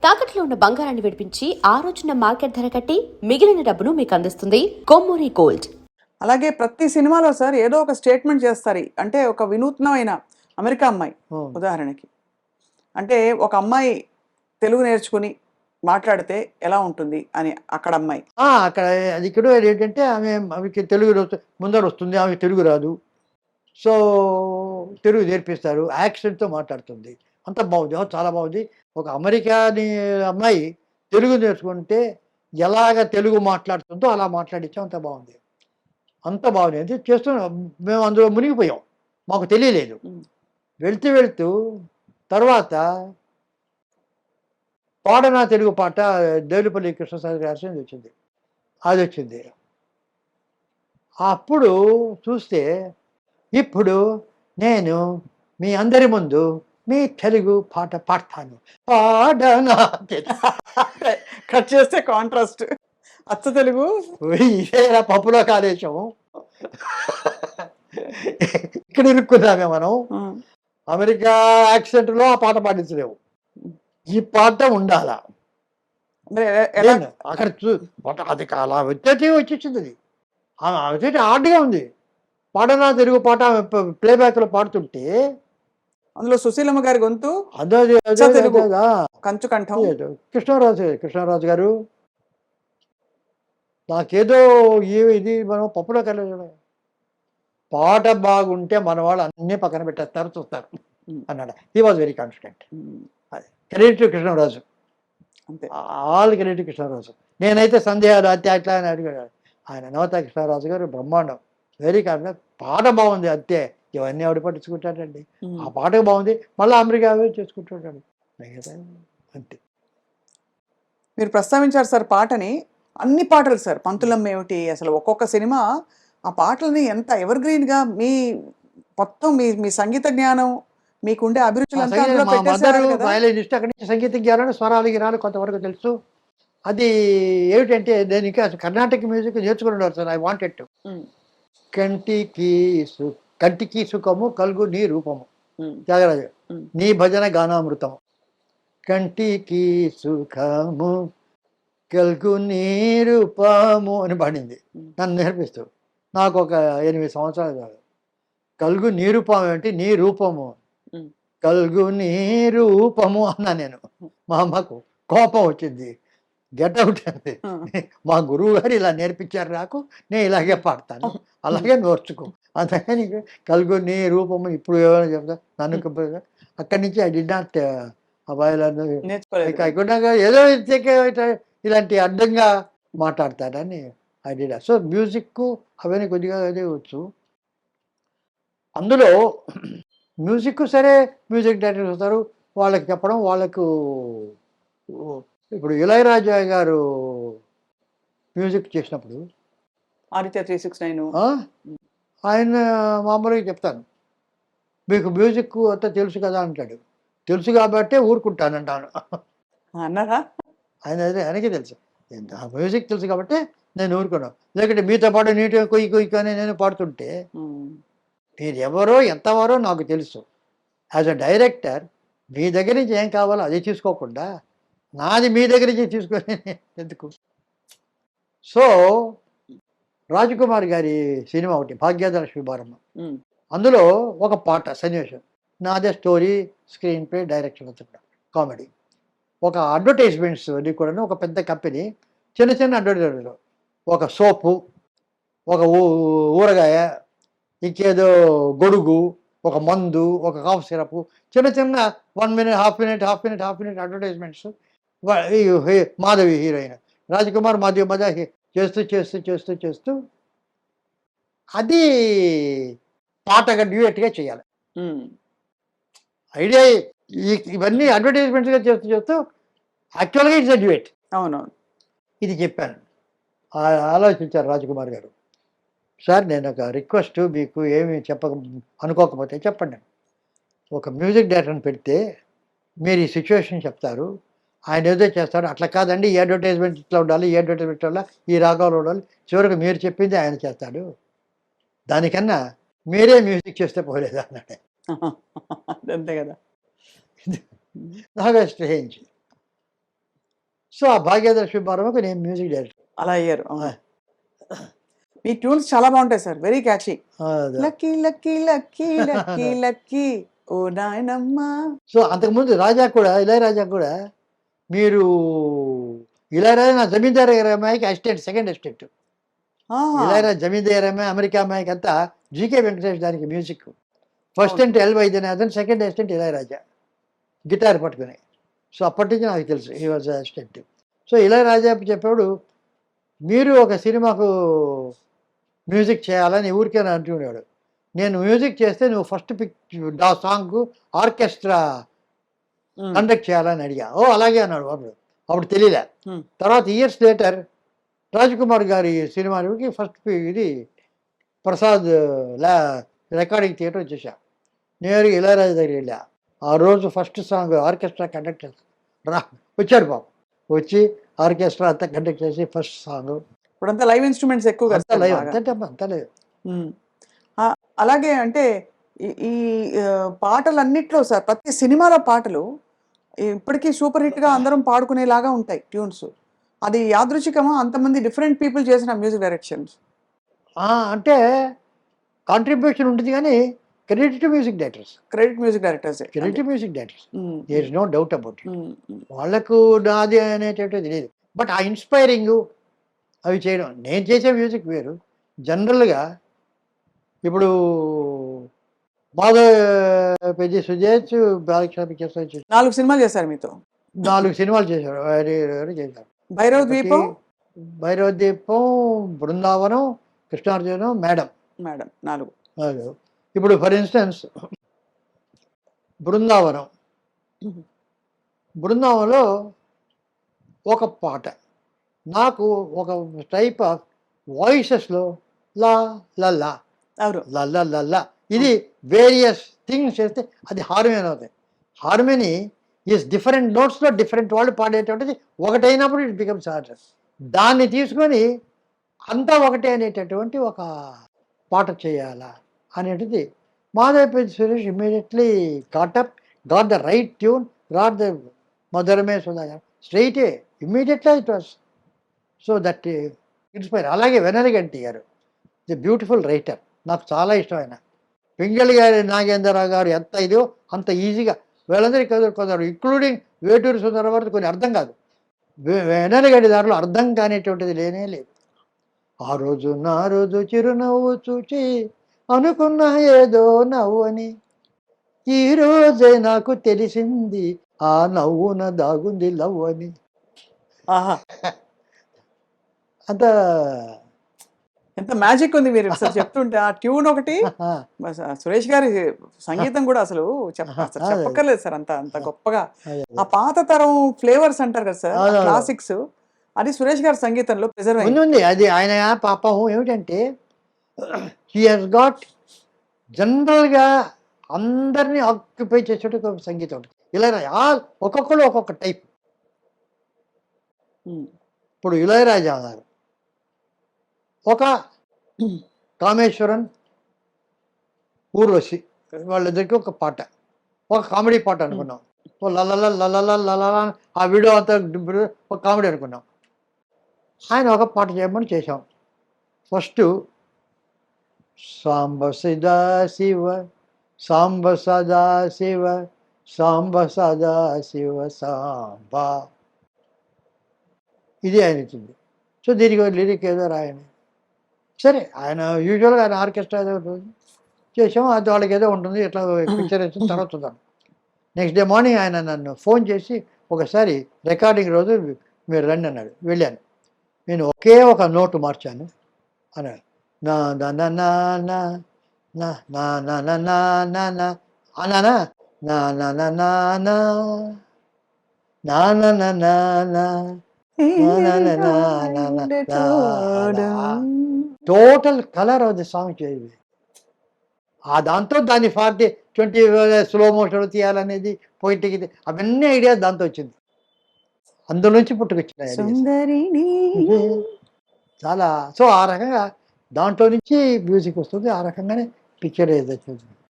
తాకట్లో ఉన్న బంగారాన్ని విడిపించి ఆ రోజున మార్కెట్ ధర కట్టి మిగిలిన డబ్బును మీకు అందిస్తుంది కొమ్మూరి గోల్డ్. అలాగే ప్రతి సినిమాలో సార్ ఏదో ఒక స్టేట్మెంట్ చేస్తారు. అంటే ఒక వినూత్నమైన అమెరికా అమ్మాయి ఉదాహరణకి, అంటే ఒక అమ్మాయి తెలుగు నేర్చుకుని మాట్లాడితే ఎలా ఉంటుంది అని అక్కడ అమ్మాయి అక్కడ అది ఇక్కడ ఏంటంటే ఆమెకి తెలుగు ముందర వస్తుంది, ఆమె తెలుగు రాదు. సో తెలుగు నేర్పిస్తారు, యాక్సెంట్తో మాట్లాడుతుంది. అంత బాగుంది, చాలా బాగుంది. ఒక అమెరికాని అమ్మాయి తెలుగు నేర్చుకుంటే ఎలాగ తెలుగు మాట్లాడుతుందో అలా మాట్లాడించాం. అంత బాగుంది, అంత బాగుంది. అంటే చేస్తున్నాం మేము, అందులో మునిగిపోయాం, మాకు తెలియలేదు. వెళ్తూ వెళ్తూ తర్వాత పాడనా తెలుగు పాట దేవులపల్లి కృష్ణశాస్త్రి గారి వచ్చింది, అది వచ్చింది. అప్పుడు చూస్తే ఇప్పుడు నేను మీ అందరి ముందు మీ తెలుగు పాట పాడతాను, పాడనా కట్ చేస్తే కాంట్రాస్ట్ అచ్చ తెలుగు ఇదేనా పప్పులో కాలేశం. ఇక్కడ ఇరుక్కున్నామే మనం. అమెరికా యాక్సెంట్లో ఆ పాట పాడించలేవు, ఈ పాట ఉండాలా. అక్కడ అది అలా వచ్చేసింది. అది వచ్చేసి హార్డ్గా ఉంది. పాడనా తెలుగు పాట ప్లేబ్యాక్లో పాడుతుంటే అందులో సుశీలమ్మ గారి గొంతు అదే తెలుగు కంచు కంఠం. కృష్ణరాజు గారు నాకేదో ఇది మనం పప్పులో కలిసి పాట బాగుంటే మన వాళ్ళు అన్నీ పక్కన పెట్టేస్తారు, చూస్తారు అన్నాడు. He was very confident. Credit Krishnaraju, అంతే, ఆల్ క్రెడిట్ కృష్ణరాజు. నేనైతే సందేహాలు అట్లా అని అడిగాడు. ఆయన నవత కృష్ణరాజు గారు బ్రహ్మాండం, వెరీ కాన్ఫిడెంట్. పాట బాగుంది అంతే, ఇవన్నీ ఆవిడ పట్టించుకుంటాడండి. ఆ పాట బాగుంది, మళ్ళీ అమెరికా చేసుకుంటాడు అంతే. మీరు ప్రస్తావించారు సార్ పాటని, అన్ని పాటలు సార్, పంతులమ్మ ఏమిటి, అసలు ఒక్కొక్క సినిమా ఆ పాటలని ఎంత ఎవర్ గ్రీన్ గా మీ మొత్తం మీ సంగీత జ్ఞానం, మీకుండే అభిరుచులు వయలినిస్ట్, అక్కడి నుంచి సంగీత జ్ఞానం, స్వరాలు గిరాలు కొంతవరకు తెలుసు. అది ఏమిటంటే నేను ఇంకా కర్ణాటక మ్యూజిక్ నేర్చుకున్నాడు సార్. I wanted to. కంటికి సుఖము కలుగు నీ రూపము, త్యాగరాజు. నీ భజన గానామృతము. కంటికి సుఖము కలుగు నీ రూపము అని పాడింది నన్ను నేర్పిస్తూ. నాకు ఒక 8 సంవత్సరాలు కాదు. కలుగు నీ రూపం ఏంటి, నీ రూపము కలుగు నీ రూపము అన్నా నేను. మా అమ్మకు కోపం వచ్చింది, గెట్ అవుట్ అంది. మా గురువు గారు ఇలా నేర్పించారు నాకు, నేను ఇలాగే పాడతాను, అలాగే నేర్చుకో. అందుకని కలుగు నీ రూపము ఇప్పుడు ఏమైనా చెప్తా నన్ను. అక్కడి నుంచి ఐ డి నాట్ ఏదో ఇలాంటి అడ్డంగా మాట్లాడతాడని I did not. So music అవన్నీ కొద్దిగా అదే వచ్చు. అందులో మ్యూజిక్ సరే, మ్యూజిక్ డైరెక్టర్స్ వస్తారు, వాళ్ళకి చెప్పడం. వాళ్ళకు ఇప్పుడు ఇళయరాజా గారు మ్యూజిక్ చేసినప్పుడు ఆదిత్య 369 ఆయన మామూలుగా చెప్తాను, మీకు మ్యూజిక్ అంతా తెలుసు కదా అంటాడు. తెలుసు కాబట్టే ఊరుకుంటానంటాను అన్నారా. ఆయనకి తెలుసు, ఆ మ్యూజిక్ తెలుసు కాబట్టి నేను ఊరుకున్నాను. లేకుంటే మీతో పాటు నీట్గా కొయ్యి కొయ్యి కానీ నేను పాడుతుంటే మీరు ఎవరో ఎంతవరో నాకు తెలుసు. యాజ్ అ డైరెక్టర్ మీ దగ్గర నుంచి ఏం కావాలో అది తీసుకోకుండా నాది మీ దగ్గర నుంచి తీసుకొని ఎందుకు. సో రాజకుమార్ గారి సినిమా ఒకటి భాగ్యదలక్ష్మి బారమ్మ, అందులో ఒక పాట సన్నివేశం నాదే, స్టోరీ, స్క్రీన్ ప్లే, డైరెక్షన్ అంతా కామెడీ. ఒక అడ్వర్టైజ్మెంట్స్ అది కూడా ఒక పెద్ద కంపెనీ చిన్న చిన్న అడ్వర్టైజ్మెంట్, ఒక సోపు, ఒక ఊరగాయ, ఇంకేదో గొడుగు, ఒక మందు, ఒక కాఫ్ సిరప్, చిన్న చిన్న 1 minute, half minute advertisements. Madhavi heroine, Rajkumar మధ్య చేస్తూ అది పాటగా డ్యూయట్గా చేయాలి. ఐడియా ఇవన్నీ అడ్వర్టైజ్మెంట్స్గా చేస్తూ యాక్చువల్గా ఇట్స్ అ డ్యూయట్. అవునవును, ఇది చెప్పాను. ఆలోచించారు రాజకుమార్ గారు. సార్ నేను ఒక రిక్వెస్ట్, మీకు ఏమి అనుకోకపోతే చెప్పండి. ఒక మ్యూజిక్ డైరెక్టర్ని పెడితే మీరు ఈ సిచ్యువేషన్ చెప్తారు, ఆయన ఏదో చేస్తాడు. అట్లా కాదండి, ఈ అడ్వర్టైజ్మెంట్ ఇట్లా ఉండాలి, ఈ అడ్వర్టైజ్మెంట్ వల్ల ఈ రాగాలు ఉండాలి, చివరికి మీరు చెప్పింది ఆయన చేస్తాడు, దానికన్నా మీరే మ్యూజిక్ చేస్తే పోలేదు అన్నాడు. అంతే కదా. నాకు స్ట్రేంజ్. సో ఆ భాగ్యదర్శి బర్మకు నేను మ్యూజిక్ డైరెక్టర్. అలా అయ్యారు. అవును. మీ ట్యూన్స్ చాలా బాగుంటాయి sir, very catchy. Lucky lucky lucky lucky lucky ఓ నాయనమ్మ. సో అంతకుముందు రాజా కూడా, ఇళయరాజా కూడా, మీరు ఇళయరాజా నా జమీందారు గారి అమ్మాయికి అసిస్టెంట్, సెకండ్ అసిస్టెంట్. ఆహా. ఇళయరాజా జమీందారు అమ్మాయి, అమెరికా అమ్మాయికి అంతా జీకే వెంకటేష్ దానికి మ్యూజిక్. ఫస్ట్ అంటే L Vaidyanathan, second assistant Ilaiyaraaja guitar పట్టుకుని. సో అప్పటి నుంచి నాకు తెలుసు ఈ వాజ్ అసిస్టెంట్. సో ఇళయరాజా చెప్పేవాడు, మీరు ఒక సినిమాకు మ్యూజిక్ చేయాలని ఊరికేనా అంటున్నాడు. నేను మ్యూజిక్ చేస్తే నువ్వు ఫస్ట్ ఆ సాంగ్ ఆర్కెస్ట్రా కండక్ట్ చేయాలని అడిగా. ఓ అలాగే అన్నాడు వాడు. అప్పుడు తెలియలే. తర్వాత ఇయర్స్ లేటర్ రాజ్కుమార్ గారి సినిమాకి ఫస్ట్ ఇది ప్రసాద్ రికార్డింగ్ థియేటర్ వచ్చేసా. నేరుగా ఇళయరాజా దగ్గర వెళ్ళా. ఆ రోజు ఫస్ట్ సాంగ్ ఆర్కెస్ట్రా కండక్ట్ చేస్తా వచ్చాడు బాబు. వచ్చి ఆర్కెస్ట్రా అంతా కండక్ట్ చేసి ఫస్ట్ సాంగ్. ఇప్పుడంతా లైవ్ ఇన్స్ట్రుమెంట్స్ ఎక్కువ అంతా లైవ్, అంతా లేదు. అలాగే అంటే ఈ పాటలన్నిట్లో సార్, ప్రతి సినిమాలో పాటలు ఇప్పటికీ సూపర్ హిట్గా అందరం పాడుకునేలాగా ఉంటాయి ట్యూన్స్. అది యాదృచ్ఛికమా, అంతమంది డిఫరెంట్ పీపుల్ చేసిన మ్యూజిక్ డైరెక్షన్స్? అంటే కాంట్రిబ్యూషన్ ఉంటుంది కానీ credit music directors, credit music directors, credit music directors, there is no doubt about it. వాళ్ళకు నాది అనేటటువంటిది లేదు. బట్ ఆ ఇన్స్పైరింగ్ అవి చేయడం, నేను చేసే మ్యూజిక్ వేరు. జనరల్గా ఇప్పుడు మాధవ్ పెద్ద సుజేష్ బాలకృష్ణ పిక్చర్స్ 4 సినిమాలు చేశారు మీతో. 4 సినిమాలు చేశారు. చేశారు భైరవ ద్వీపం, భైరవ దీపం, బృందావనం, కృష్ణార్జునం, మేడం 4. ఇప్పుడు ఫర్ ఇన్స్టెన్స్ బృందావనంలో ఒక పాట నాకు ఒక టైప్ ఆఫ్ వాయిసెస్లో లా లల్లా లల్లా లల్లా, ఇది వేరియస్ థింగ్స్ చేస్తే అది హార్మోని అవుతాయి. హార్మోని ఈజ్ డిఫరెంట్ నోట్స్లో డిఫరెంట్ వాళ్ళు పాడేటువంటిది ఒకటైనప్పుడు ఇట్ బికమ్స్ ఆర్డర్. దాన్ని తీసుకొని అంతా ఒకటే అనేటటువంటి ఒక పాట చేయాలా అనేటిది Madhavapeddi Suresh immediately got the right tune, got the మధురమే సుధాకర్ స్ట్రైటే immediately it was so that inspire. అలాగే వెనరగంటి గారు ది బ్యూటిఫుల్ రైటర్, నాకు చాలా ఇష్టమైన. పింగళి గారి నాగేంద్రరావు గారు ఎంత ఇదో అంత ఈజీగా వీళ్ళందరికీ కొందరు ఇంక్లూడింగ్ వేటూరి సుందరవర్తి కొన్ని అర్థం కాదు. వెనరగంటి దాంట్లో అర్థం కానిటువంటిది లేనే లేదు. ఆ రోజు నా రోజు చిరునవ్వు చూచి అనుకున్నా ఏదో నవ్వు అని, ఈ రోజే నాకు తెలిసింది ఆ నవ్వున దాగుంది లవ్ అని. అంత ఎంత మ్యాజిక్ ఉంది మీరు అసలు చెప్తుంటే. ఆ ట్యూన్ ఒకటి, సురేష్ గారి సంగీతం కూడా అసలు చెప్పక్కర్లేదు సార్, అంత అంత గొప్పగా. ఆ పాత తరం ఫ్లేవర్స్ అంటారు కదా సార్, క్లాసిక్స్, అది సురేష్ గారి సంగీతంలో ప్రిజర్వ్ ఉంది. అది ఆయన పాపం ఏమిటంటే హీ హాస్ గాట్ జనరల్గా అందరినీ ఆక్యుపై చేసేట సంగీతం ఉంటుంది. ఇళయరాజా ఒక్కొక్కరు ఒక్కొక్క టైప్. ఇప్పుడు ఇళయరాజా గారు ఒక కామేశ్వరన్, ఊర్వశి వాళ్ళిద్దరికి ఒక పాట, ఒక కామెడీ పాట అనుకున్నాం. లలల లలల లలల ఆ వీడియో అంతా ఒక కామెడీ అనుకున్నాం. ఆయన ఒక పాట చేయమని చేశాం. ఫస్ట్ సాంబ సదా శివ సాంబ సదా శివ సాంబ సదా శివ సాంబ, ఇది ఆయన ఇచ్చింది. సో దీనికి లిరిక్ ఏదో రాయని. సరే ఆయన యూజువల్గా ఆయన ఆర్కెస్ట్రా ఏదో చేసాము, అది వాళ్ళకి ఏదో ఉంటుంది, ఎట్లా పిక్చర్ వచ్చిన తర్వాత చూద్దాం. నెక్స్ట్ డే మార్నింగ్ ఆయన నన్ను ఫోన్ చేసి ఒకసారి రికార్డింగ్ రోజు మీరు రండి అన్నాడు. వెళ్ళాను. నేను ఒకే ఒక నోటు మార్చాను అన్నాడు. నా నా నా నా నా నా నా నా నా నా నా నా అన్నానా, నా నా నా నా నా నా నా నా నా నా total colour of the song చేయాలి. ఆ దాంతో దాన్ని 40-20 స్లో మోషన్ తీయాలనేది పోయిట్కి అవన్నీ ఐడియాస్ దాంతో వచ్చింది. అందులోంచి పుట్టుకొచ్చినాయి చాలా. సో ఆ రకంగా దాంట్లో నుంచి మ్యూజిక్ వస్తుంది. ఆ రకంగానే పిక్చర్ ఏదైతే